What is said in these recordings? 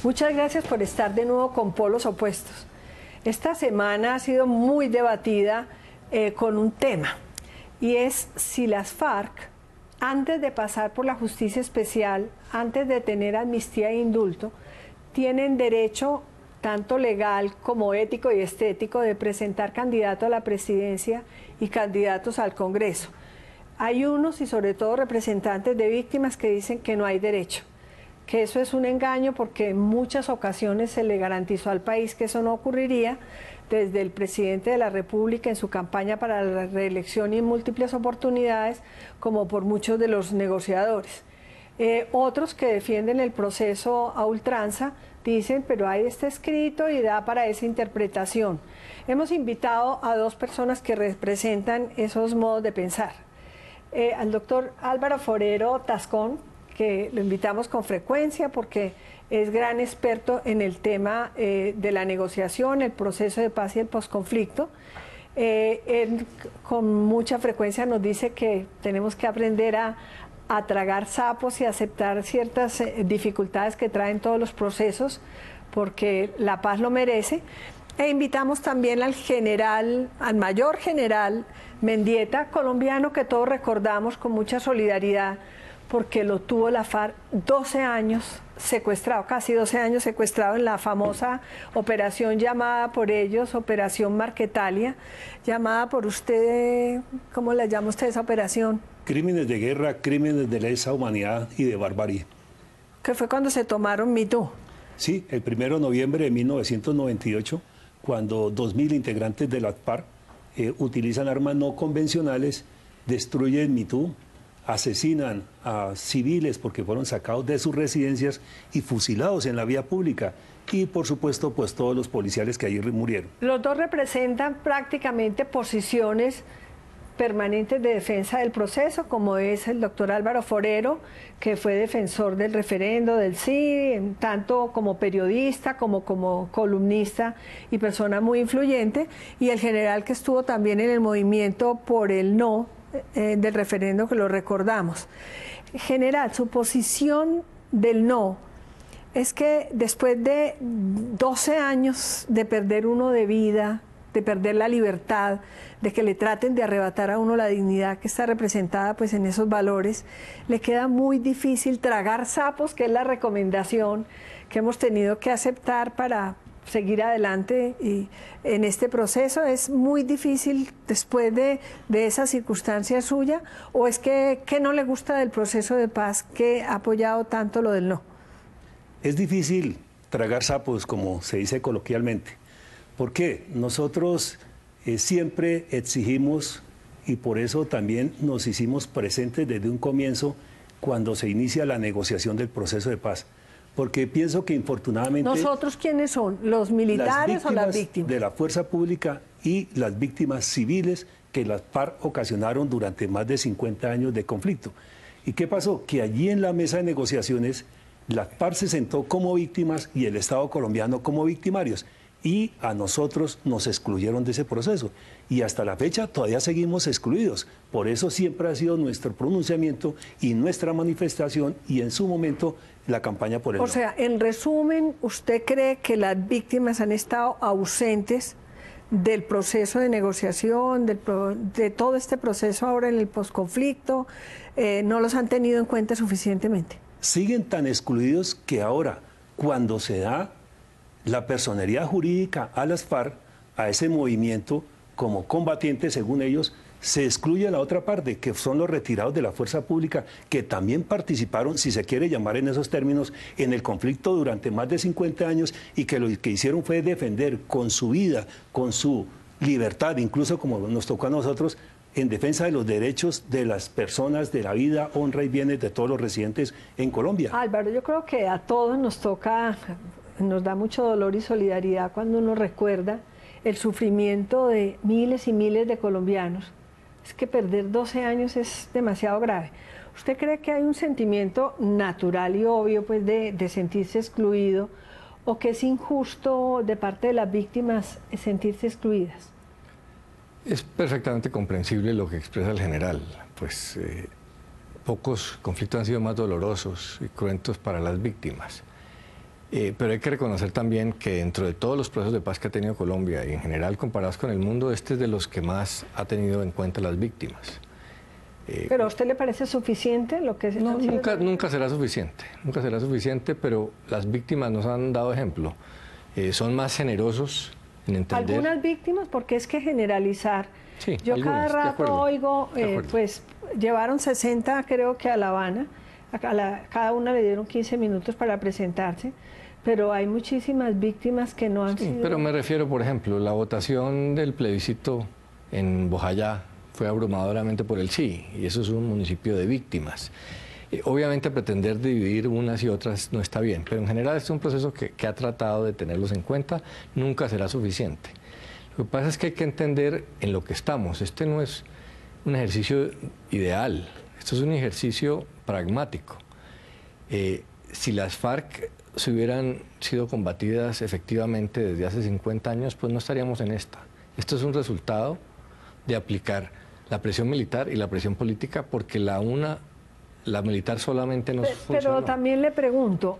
Muchas gracias por estar de nuevo con Polos Opuestos. Esta semana ha sido muy debatida con un tema, y es si las FARC, antes de pasar por la justicia especial, antes de tener amnistía e indulto, tienen derecho, tanto legal como ético y estético, de presentar candidatos a la presidencia y candidatos al Congreso. Hay unos, y sobre todo representantes de víctimas, que dicen que no hay derecho, que eso es un engaño, porque en muchas ocasiones se le garantizó al país que eso no ocurriría, desde el presidente de la República en su campaña para la reelección y en múltiples oportunidades, como por muchos de los negociadores. Otros que defienden el proceso a ultranza dicen, pero ahí está escrito y da para esa interpretación. Hemos invitado a dos personas que representan esos modos de pensar. Al doctor Álvaro Forero Tascón, que lo invitamos con frecuencia porque es gran experto en el tema de la negociación, el proceso de paz y el posconflicto. Él con mucha frecuencia nos dice que tenemos que aprender a tragar sapos y aceptar ciertas dificultades que traen todos los procesos, porque la paz lo merece. E invitamos también al mayor general Mendieta, colombiano, que todos recordamos con mucha solidaridad, porque lo tuvo la FARC 12 años secuestrado, casi 12 años secuestrado en la famosa operación llamada por ellos, Operación Marquetalia, llamada por usted, ¿cómo la llama usted esa operación? Crímenes de guerra, crímenes de lesa humanidad y de barbarie. Que fue cuando se tomaron Mitú. Sí, el 1 de noviembre de 1998, cuando 2000 integrantes de la FARC utilizan armas no convencionales, destruyen Mitú, asesinan a civiles porque fueron sacados de sus residencias y fusilados en la vía pública, y por supuesto pues todos los policiales que allí murieron. Los dos representan prácticamente posiciones permanentes de defensa del proceso, como es el doctor Álvaro Forero, que fue defensor del referendo del sí, tanto como periodista como columnista y persona muy influyente, y el general que estuvo también en el movimiento por el no del referendo, que lo recordamos. General, su posición del no es que después de 12 años de perder uno de vida, de perder la libertad, de que le traten de arrebatar a uno la dignidad que está representada pues en esos valores, le queda muy difícil tragar sapos, que es la recomendación que hemos tenido que aceptar para seguir adelante y en este proceso. ¿Es muy difícil después de esa circunstancia suya, o es que no le gusta del proceso de paz, que ha apoyado tanto lo del no? Es difícil tragar sapos, como se dice coloquialmente. ¿Por qué? Nosotros siempre exigimos, y por eso también nos hicimos presentes desde un comienzo cuando se inicia la negociación del proceso de paz. Porque pienso que infortunadamente... ¿Nosotros quiénes son? ¿Los militares o las víctimas? De la fuerza pública y las víctimas civiles que las FARC ocasionaron durante más de 50 años de conflicto. ¿Y qué pasó? Que allí en la mesa de negociaciones la FARC se sentó como víctimas y el Estado colombiano como victimarios. Y a nosotros nos excluyeron de ese proceso. Y hasta la fecha todavía seguimos excluidos. Por eso siempre ha sido nuestro pronunciamiento y nuestra manifestación, y en su momento la campaña por el no. O sea, en resumen, ¿usted cree que las víctimas han estado ausentes del proceso de negociación, de todo este proceso ahora en el posconflicto? ¿No los han tenido en cuenta suficientemente? Siguen tan excluidos que ahora, cuando se da la personería jurídica a las FARC, a ese movimiento, como combatientes según ellos, se excluye a la otra parte, que son los retirados de la fuerza pública, que también participaron, si se quiere llamar en esos términos, en el conflicto durante más de 50 años, y que lo que hicieron fue defender con su vida, con su libertad, incluso como nos tocó a nosotros, en defensa de los derechos de las personas, de la vida, honra y bienes de todos los residentes en Colombia. Álvaro, yo creo que a todos nos toca, nos da mucho dolor y solidaridad cuando uno recuerda el sufrimiento de miles y miles de colombianos. Es que perder 12 años es demasiado grave. ¿Usted cree que hay un sentimiento natural y obvio pues de sentirse excluido, o que es injusto de parte de las víctimas sentirse excluidas? Es perfectamente comprensible lo que expresa el general, pues pocos conflictos han sido más dolorosos y cruentos para las víctimas. Pero hay que reconocer también que dentro de todos los procesos de paz que ha tenido Colombia y en general comparados con el mundo, este es de los que más ha tenido en cuenta las víctimas. ¿Pero a usted le parece suficiente lo que se No, nunca será suficiente, pero las víctimas nos han dado ejemplo. Son más generosos en entender. Algunas víctimas, porque es que generalizar. Sí, yo algunas, cada rato oigo, pues llevaron 60 creo que a La Habana, cada una le dieron 15 minutos para presentarse, pero hay muchísimas víctimas que no han sido... Pero me refiero, por ejemplo, la votación del plebiscito en Bojayá fue abrumadoramente por el sí, y eso es un municipio de víctimas. Obviamente pretender dividir unas y otras no está bien, pero en general este es un proceso que ha tratado de tenerlos en cuenta, nunca será suficiente. Lo que pasa es que hay que entender en lo que estamos. Este no es un ejercicio ideal, esto es un ejercicio pragmático. Si las FARC se hubieran sido combatidas efectivamente desde hace 50 años, pues no estaríamos en esta. Esto es un resultado de aplicar la presión militar y la presión política, porque la militar solamente no funcionó. Pero también le pregunto,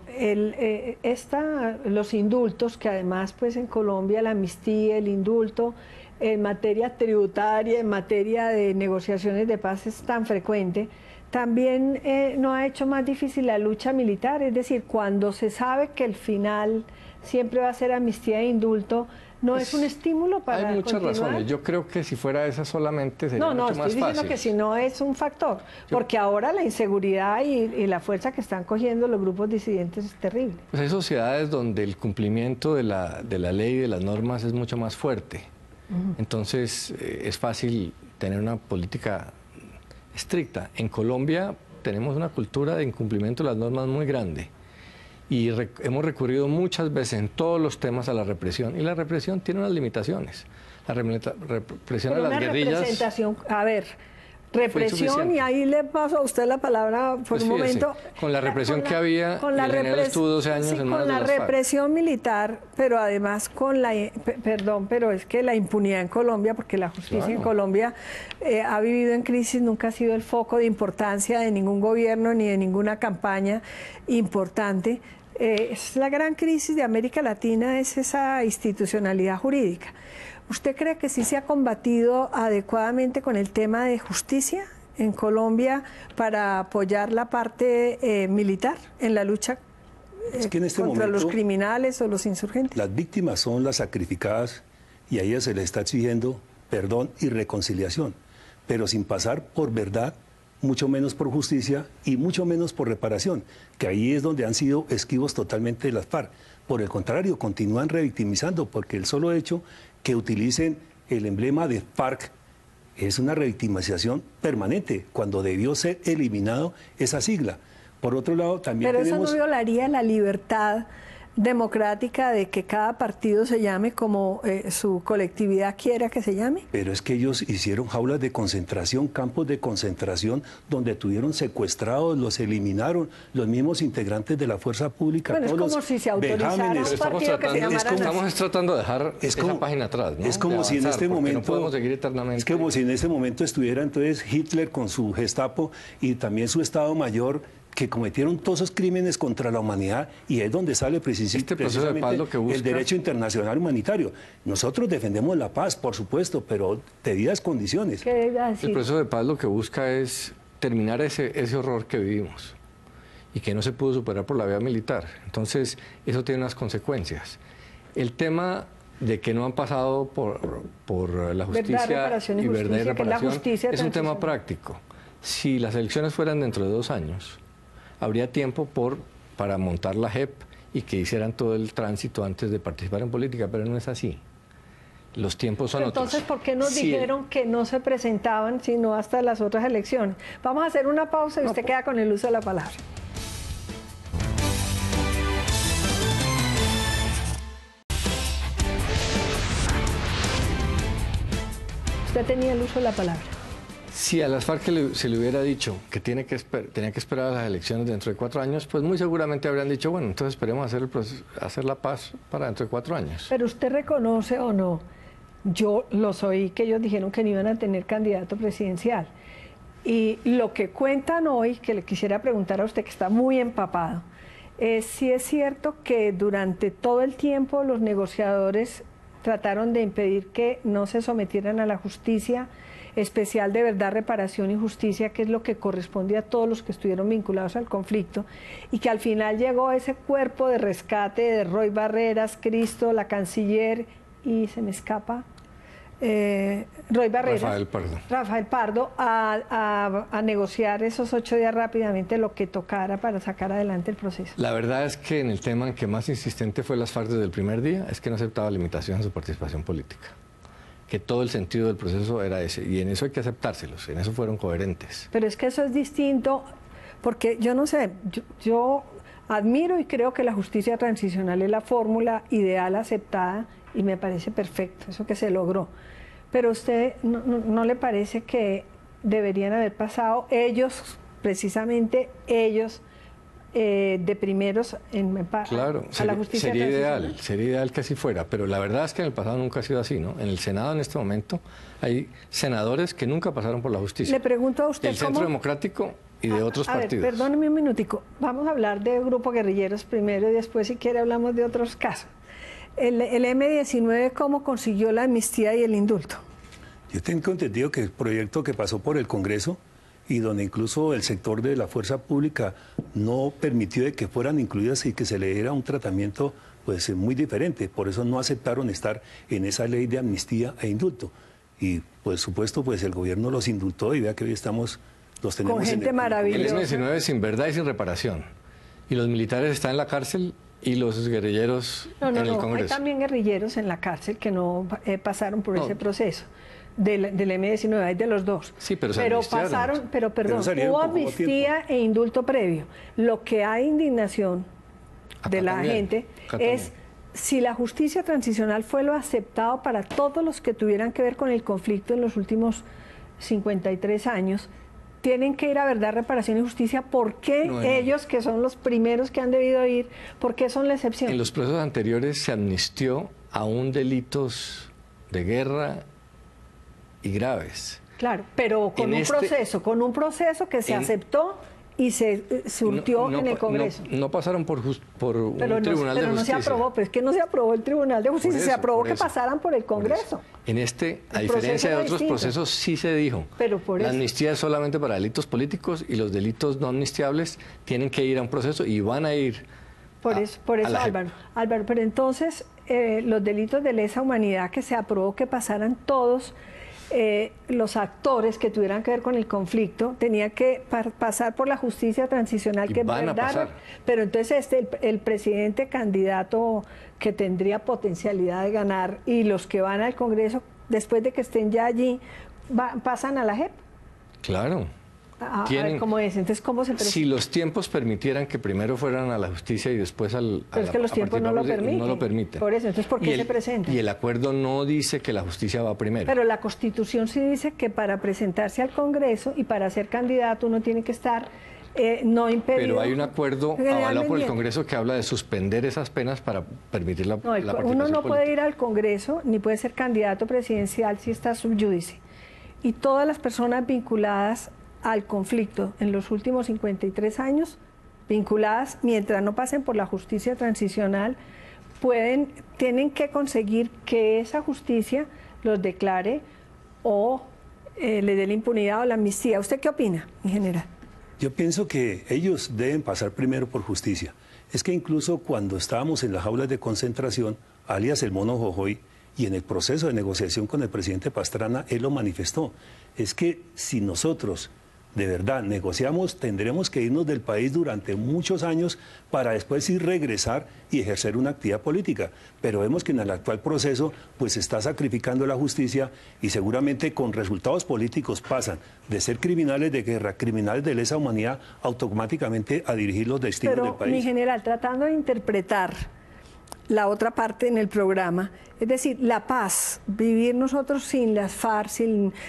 los indultos, que además pues en Colombia la amnistía, el indulto en materia tributaria, en materia de negociaciones de paz es tan frecuente, también no ha hecho más difícil la lucha militar. Es decir, cuando se sabe que el final siempre va a ser amnistía e indulto, ¿no es un estímulo para Hay muchas continuar? razones. Yo creo que si fuera esa solamente sería mucho más fácil. No, estoy diciendo que si no es un factor, porque ahora la inseguridad y la fuerza que están cogiendo los grupos disidentes es terrible. Pues hay sociedades donde el cumplimiento de la ley y de las normas es mucho más fuerte. Entonces es fácil tener una política estricta. En Colombia tenemos una cultura de incumplimiento de las normas muy grande. Y hemos recurrido muchas veces en todos los temas a la represión, y la represión tiene unas limitaciones. La represión a las guerrillas... Representación, a ver, represión, y ahí le paso a usted la palabra por un momento. Con la represión que había, el general estuvo 12 años en manos de las FARC. Con la represión militar, pero además con la... Perdón, pero es que la impunidad en Colombia, porque la justicia en Colombia ha vivido en crisis, nunca ha sido el foco de importancia de ningún gobierno ni de ninguna campaña importante. Es la gran crisis de América Latina, es esa institucionalidad jurídica. ¿Usted cree que sí se ha combatido adecuadamente con el tema de justicia en Colombia para apoyar la parte militar en la lucha contra los criminales o los insurgentes? Las víctimas son las sacrificadas y a ellas se les está exigiendo perdón y reconciliación, pero sin pasar por verdad, mucho menos por justicia y mucho menos por reparación, que ahí es donde han sido esquivos totalmente de las FARC. Por el contrario, continúan revictimizando, porque el solo hecho que utilicen el emblema de FARC es una revictimización permanente, cuando debió ser eliminado esa sigla. Por otro lado, también Pero tenemos... eso no violaría la libertad democrática de que cada partido se llame como su colectividad quiera que se llame. Pero es que ellos hicieron jaulas de concentración, campos de concentración, donde tuvieron secuestrados, los eliminaron, los mismos integrantes de la fuerza pública. Bueno, todos es como si se autorizara vejámenes. un partido que se llamara... Estamos tratando de dejar esa página atrás, ¿no? Es como si en este momento... No podemos seguir eternamente. Es como si en este momento estuviera entonces Hitler con su Gestapo y también su Estado Mayor, que cometieron todos esos crímenes contra la humanidad, y es donde sale precisamente el derecho internacional humanitario. Nosotros defendemos la paz, por supuesto, pero debidas condiciones. El proceso de paz lo que busca es terminar ese horror que vivimos y que no se pudo superar por la vía militar. Entonces, eso tiene unas consecuencias. El tema de que no han pasado por la justicia y verdad y reparación es un tema práctico. Si las elecciones fueran dentro de 2 años, habría tiempo para montar la JEP y que hicieran todo el tránsito antes de participar en política, pero no es así. Los tiempos son otros. Entonces, ¿por qué nos dijeron que no se presentaban sino hasta las otras elecciones? Vamos a hacer una pausa y usted queda con el uso de la palabra. Usted tenía el uso de la palabra. Si a las FARC se le hubiera dicho que tenía que esperar a las elecciones dentro de 4 años, pues muy seguramente habrían dicho, bueno, entonces esperemos hacer la paz para dentro de 4 años. Pero usted reconoce o no, yo los oí que ellos dijeron que no iban a tener candidato presidencial. Y lo que cuentan hoy, que le quisiera preguntar a usted que está muy empapado, Sí es cierto que durante todo el tiempo los negociadores trataron de impedir que no se sometieran a la justicia especial de verdad, reparación y justicia, que es lo que corresponde a todos los que estuvieron vinculados al conflicto, y que al final llegó ese cuerpo de rescate de Roy Barreras, Cristo, la canciller, y se me escapa, Roy Barreras, Rafael Pardo, a negociar esos 8 días rápidamente lo que tocara para sacar adelante el proceso. La verdad es que en el tema en que más insistente fue las FARC desde el primer día es que no aceptaba limitación a su participación política, que todo el sentido del proceso era ese, y en eso hay que aceptárselos, en eso fueron coherentes. Pero es que eso es distinto, porque yo no sé, yo admiro y creo que la justicia transicional es la fórmula ideal aceptada y me parece perfecto, eso que se logró. Pero a usted no le parece que deberían haber pasado ellos, precisamente ellos, de primeros claro, a la justicia transicional? Sería ideal que así fuera, pero la verdad es que en el pasado nunca ha sido así, ¿no? En el Senado en este momento hay senadores que nunca pasaron por la justicia. Le pregunto a usted del Centro Democrático y de otros partidos. Ver, perdóneme un minutico, vamos a hablar de grupos guerrilleros primero y después, si quiere, hablamos de otros casos. El M-19, ¿cómo consiguió la amnistía y el indulto? Yo tengo entendido que el proyecto que pasó por el Congreso y donde incluso el sector de la fuerza pública no permitió de que fueran incluidas y que se le diera un tratamiento pues muy diferente. Por eso no aceptaron estar en esa ley de amnistía e indulto. Y por supuesto pues el gobierno los indultó y vea que hoy los tenemos con gente maravillosa. El M-19 sin verdad y sin reparación. Y los militares están en la cárcel y los guerrilleros en el Congreso. Hay también guerrilleros en la cárcel que no pasaron por ese proceso. Del M-19, hay de los dos. Sí, pero pasaron, perdón, hubo amnistía e indulto previo. Lo que hay indignación de la gente es si la justicia transicional fue lo aceptado para todos los que tuvieran que ver con el conflicto en los últimos 53 años, tienen que ir a verdad, reparación y justicia. ¿Por qué ellos, que son los primeros que han debido ir, por qué son la excepción? En los procesos anteriores se amnistió aún delitos de guerra y graves. Claro, pero con un proceso que se aceptó y se surtió en el Congreso. No pasaron por un tribunal de justicia. Pero no se aprobó, pero es que no se aprobó el Tribunal de Justicia, se aprobó que pasaran por el Congreso. En a diferencia de otros procesos, sí se dijo, la amnistía es solamente para delitos políticos y los delitos no amnistiables tienen que ir a un proceso y van a ir Por eso Álvaro, pero entonces los delitos de lesa humanidad que se aprobó que pasaran todos, los actores que tuvieran que ver con el conflicto tenían que pasar por la justicia transicional, que van a pasar. Pero entonces el presidente candidato que tendría potencialidad de ganar y los que van al Congreso, después de que estén ya allí, pasan a la JEP. Claro. A ver cómo es. Entonces, ¿cómo se presenta? Si los tiempos permitieran que primero fueran a la justicia y después Pero es que los tiempos no lo permiten. No lo permiten. Por eso, entonces, ¿por qué se presenta? Y el acuerdo no dice que la justicia va primero. Pero la Constitución sí dice que para presentarse al Congreso y para ser candidato uno tiene que estar no impedido. Pero hay un acuerdo avalado por el Congreso que habla de suspender esas penas para permitir la participación uno no política. puede ir al Congreso ni puede ser candidato presidencial si está sub judice. Y todas las personas vinculadas al conflicto en los últimos 53 años, vinculadas, mientras no pasen por la justicia transicional, tienen que conseguir que esa justicia los declare o le dé la impunidad o la amnistía. ¿Usted qué opina, en general? Yo pienso que ellos deben pasar primero por justicia. Es que incluso cuando estábamos en las jaulas de concentración, alias el Mono Jojoy, y en el proceso de negociación con el presidente Pastrana, él lo manifestó. Es que si nosotros de verdad negociamos, tendremos que irnos del país durante muchos años para después sí regresar y ejercer una actividad política. Pero vemos que en el actual proceso pues se está sacrificando la justicia y seguramente con resultados políticos pasan de ser criminales de guerra, criminales de lesa humanidad, automáticamente a dirigir los destinos del país. Pero, mi general, tratando de interpretar la otra parte en el programa, es decir, la paz, vivir nosotros sin las FARC,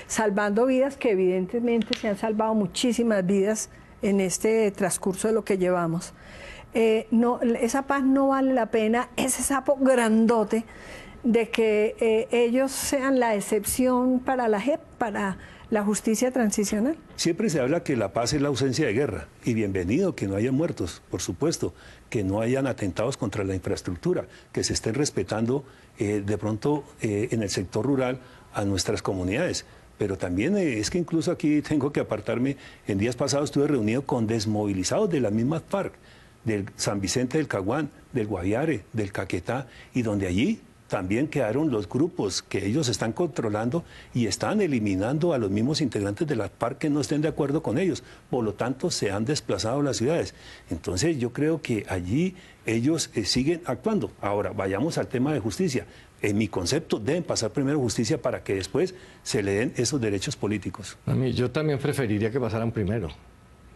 salvando vidas, que evidentemente se han salvado muchísimas vidas en este transcurso de lo que llevamos. esa paz no vale la pena, ese sapo grandote de que ellos sean la excepción para la JEP, para la justicia transicional. Siempre se habla que la paz es la ausencia de guerra, y bienvenido que no haya muertos, por supuesto, que no hayan atentados contra la infraestructura, que se estén respetando de pronto en el sector rural a nuestras comunidades. Pero también es que incluso aquí tengo que apartarme, en días pasados estuve reunido con desmovilizados de las mismas FARC, del San Vicente del Caguán, del Guaviare, del Caquetá, y donde allí también quedaron los grupos que ellos están controlando y están eliminando a los mismos integrantes de la FARC que no estén de acuerdo con ellos. Por lo tanto, se han desplazado a las ciudades. Entonces, yo creo que allí ellos siguen actuando. Ahora, vayamos al tema de justicia. En mi concepto, deben pasar primero justicia para que después se le den esos derechos políticos. A mí, yo también preferiría que pasaran primero.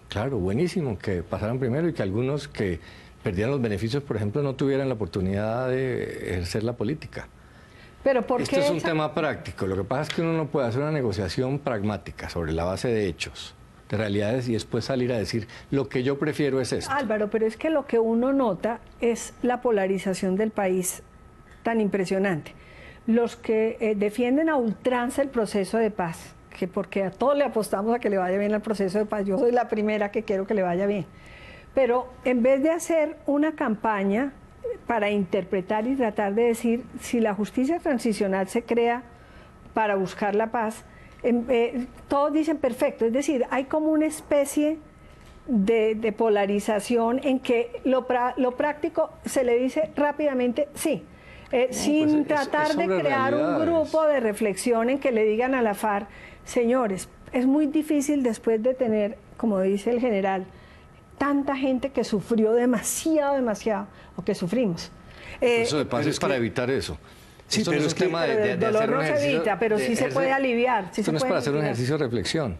Claro, buenísimo que pasaran primero y que algunos que perdían los beneficios, por ejemplo, no tuvieran la oportunidad de ejercer la política. Pero ¿por qué Esto es un tema práctico. Lo que pasa es que uno no puede hacer una negociación pragmática sobre la base de hechos, de realidades, y después salir a decir, lo que yo prefiero es esto. Álvaro, pero es que lo que uno nota es la polarización del país tan impresionante. Los que defienden a ultranza el proceso de paz, que porque a todos le apostamos a que le vaya bien al proceso de paz, yo soy la primera que quiero que le vaya bien. Pero en vez de hacer una campaña para interpretar y tratar de decir si la justicia transicional se crea para buscar la paz, todos dicen perfecto. Es decir, hay como una especie de polarización en que lo práctico se le dice rápidamente sí, sin tratar de crear un grupo de reflexión en que le digan a la FARC, señores, es muy difícil después de tener, como dice el general, tanta gente que sufrió demasiado, o que sufrimos. Eso de paz es para evitar eso. Sí, esto pero no es es un tema de el dolor hacer un no se ejercicio evita, pero sí se puede aliviar. Esto no es para hacer un ejercicio de reflexión.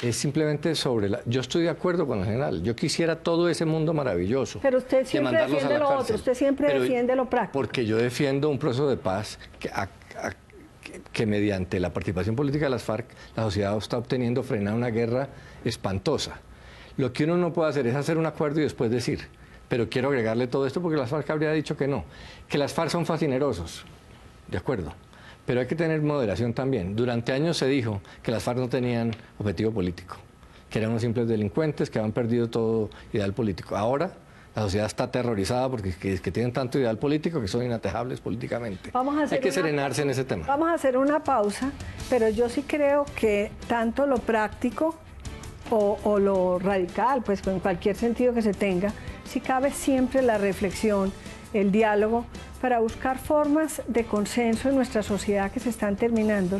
Es simplemente sobre la... Yo estoy de acuerdo con el general. Yo quisiera todo ese mundo maravilloso. Pero usted siempre defiende lo otro, usted siempre defiende lo práctico. Porque yo defiendo un proceso de paz que mediante la participación política de las FARC, la sociedad está obteniendo frenar una guerra espantosa. Lo que uno no puede hacer es hacer un acuerdo y después decir, pero quiero agregarle todo esto porque las FARC habría dicho que no, que las FARC son fascinerosos, de acuerdo, pero hay que tener moderación también. Durante años se dijo que las FARC no tenían objetivo político, que eran unos simples delincuentes que habían perdido todo ideal político. Ahora la sociedad está aterrorizada porque que tienen tanto ideal político que son inatejables políticamente. Hay que serenarse en ese tema. Vamos a hacer una pausa, pero yo sí creo que tanto lo práctico o lo radical, pues en cualquier sentido que se tenga, si cabe siempre la reflexión, el diálogo, para buscar formas de consenso en nuestra sociedad que se están terminando.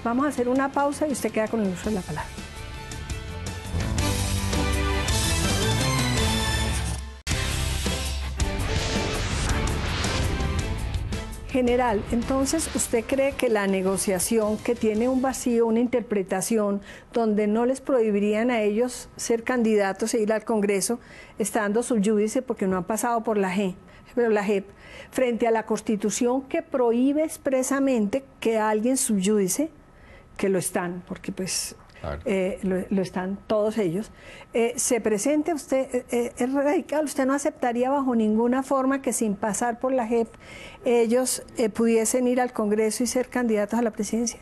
Vamos a hacer una pausa y usted queda con el uso de la palabra. General, entonces, ¿usted cree que la negociación, que tiene un vacío, una interpretación, donde no les prohibirían a ellos ser candidatos e ir al Congreso, estando subyúdice porque no han pasado por la JEP, frente a la Constitución que prohíbe expresamente que alguien subyúdice, que lo están, porque pues... Claro. Lo están todos ellos, se presente usted, es radical, usted no aceptaría bajo ninguna forma que sin pasar por la JEP ellos pudiesen ir al Congreso y ser candidatos a la presidencia.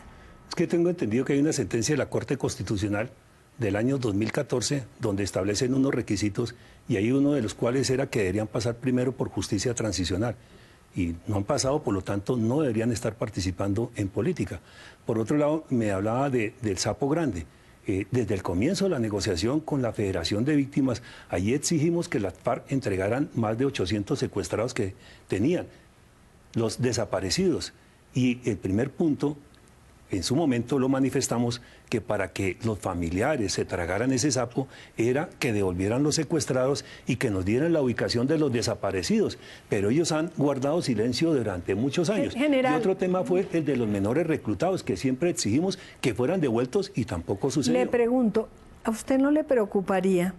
Es que tengo entendido que hay una sentencia de la Corte Constitucional del año 2014 donde establecen unos requisitos y hay uno de los cuales era que deberían pasar primero por justicia transicional. Y no han pasado, por lo tanto, no deberían estar participando en política. Por otro lado, me hablaba del sapo grande. Desde el comienzo de la negociación con la Federación de Víctimas, allí exigimos que las FARC entregaran más de 800 secuestrados que tenían, los desaparecidos. Y el primer punto, en su momento lo manifestamos, que para que los familiares se tragaran ese sapo era que devolvieran los secuestrados y que nos dieran la ubicación de los desaparecidos. Pero ellos han guardado silencio durante muchos años. General, y otro tema fue el de los menores reclutados, que siempre exigimos que fueran devueltos y tampoco sucedió. Le pregunto, ¿a usted no le preocuparía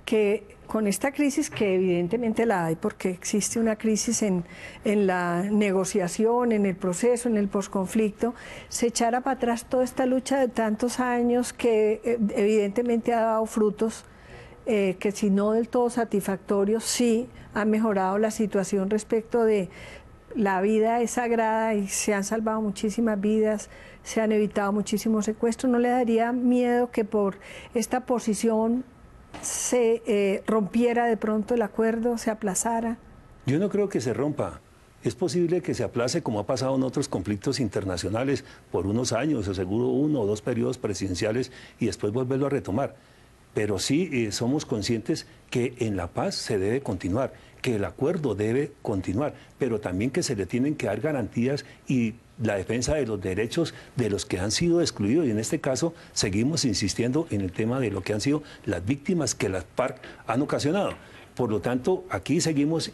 que con esta crisis, que evidentemente la hay, porque existe una crisis en la negociación, en el proceso, en el posconflicto, se echara para atrás toda esta lucha de tantos años que evidentemente ha dado frutos que si no del todo satisfactorios, sí han mejorado la situación respecto de la vida es sagrada y se han salvado muchísimas vidas, se han evitado muchísimos secuestros. ¿No le daría miedo que por esta posición se rompiera de pronto el acuerdo, se aplazara? Yo no creo que se rompa. Es posible que se aplace, como ha pasado en otros conflictos internacionales, por unos años, o seguro 1 o 2 periodos presidenciales, y después volverlo a retomar. Pero sí somos conscientes que en la paz se debe continuar, que el acuerdo debe continuar, pero también que se le tienen que dar garantías y la defensa de los derechos de los que han sido excluidos. Y en este caso seguimos insistiendo en el tema de lo que han sido las víctimas que las FARC han ocasionado. Por lo tanto, aquí seguimos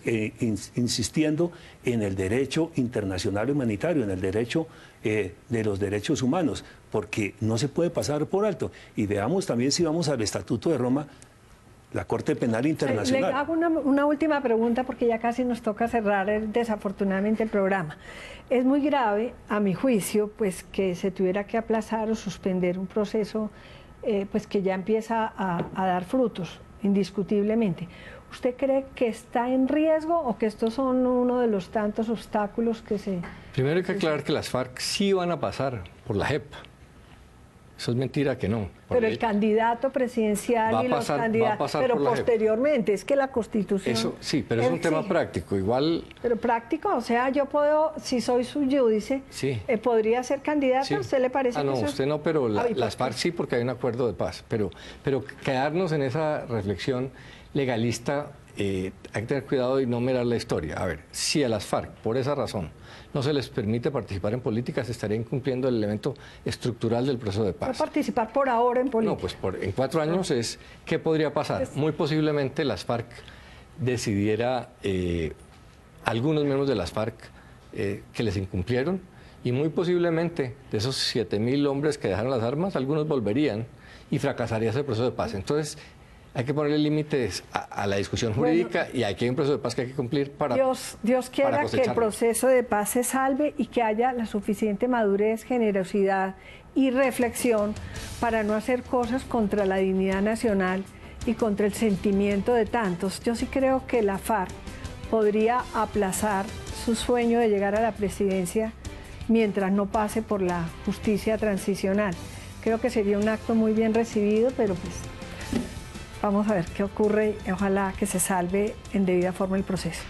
insistiendo en el derecho internacional humanitario, en el derecho de los derechos humanos, porque no se puede pasar por alto. Y veamos también, si vamos al Estatuto de Roma, la Corte Penal Internacional. Le hago una última pregunta, porque ya casi nos toca cerrar desafortunadamente el programa. Es muy grave, a mi juicio, pues que se tuviera que aplazar o suspender un proceso pues que ya empieza a dar frutos, indiscutiblemente. ¿Usted cree que está en riesgo o que estos son uno de los tantos obstáculos que se... Primero hay que aclarar que las FARC sí van a pasar por la JEP. Eso es mentira que no. Pero el candidato presidencial y los candidatos, pero posteriormente, es que la Constitución... Eso sí, pero es un tema práctico, igual... Pero práctico, o sea, yo puedo, si soy subyúdice, sí. ¿Podría ser candidato? Sí. ¿A usted le parece que no, eso... usted no, pero las FARC sí, porque hay un acuerdo de paz. Pero quedarnos en esa reflexión legalista, hay que tener cuidado y no mirar la historia. A ver, si a las FARC, por esa razón, no se les permite participar en política, se estaría incumpliendo el elemento estructural del proceso de paz. ¿No participar por ahora en política? No, pues en 4 años es... ¿Qué podría pasar? Muy posiblemente las FARC decidiera, algunos miembros de las FARC que les incumplieron, y muy posiblemente de esos 7.000 hombres que dejaron las armas, algunos volverían y fracasaría ese proceso de paz. Entonces, hay que ponerle límites a la discusión jurídica, y aquí hay un proceso de paz que hay que cumplir para Dios quiera que el proceso de paz se salve y que haya la suficiente madurez, generosidad y reflexión para no hacer cosas contra la dignidad nacional y contra el sentimiento de tantos. Yo sí creo que la FARC podría aplazar su sueño de llegar a la presidencia mientras no pase por la justicia transicional. Creo que sería un acto muy bien recibido, pero pues vamos a ver qué ocurre y ojalá que se salve en debida forma el proceso.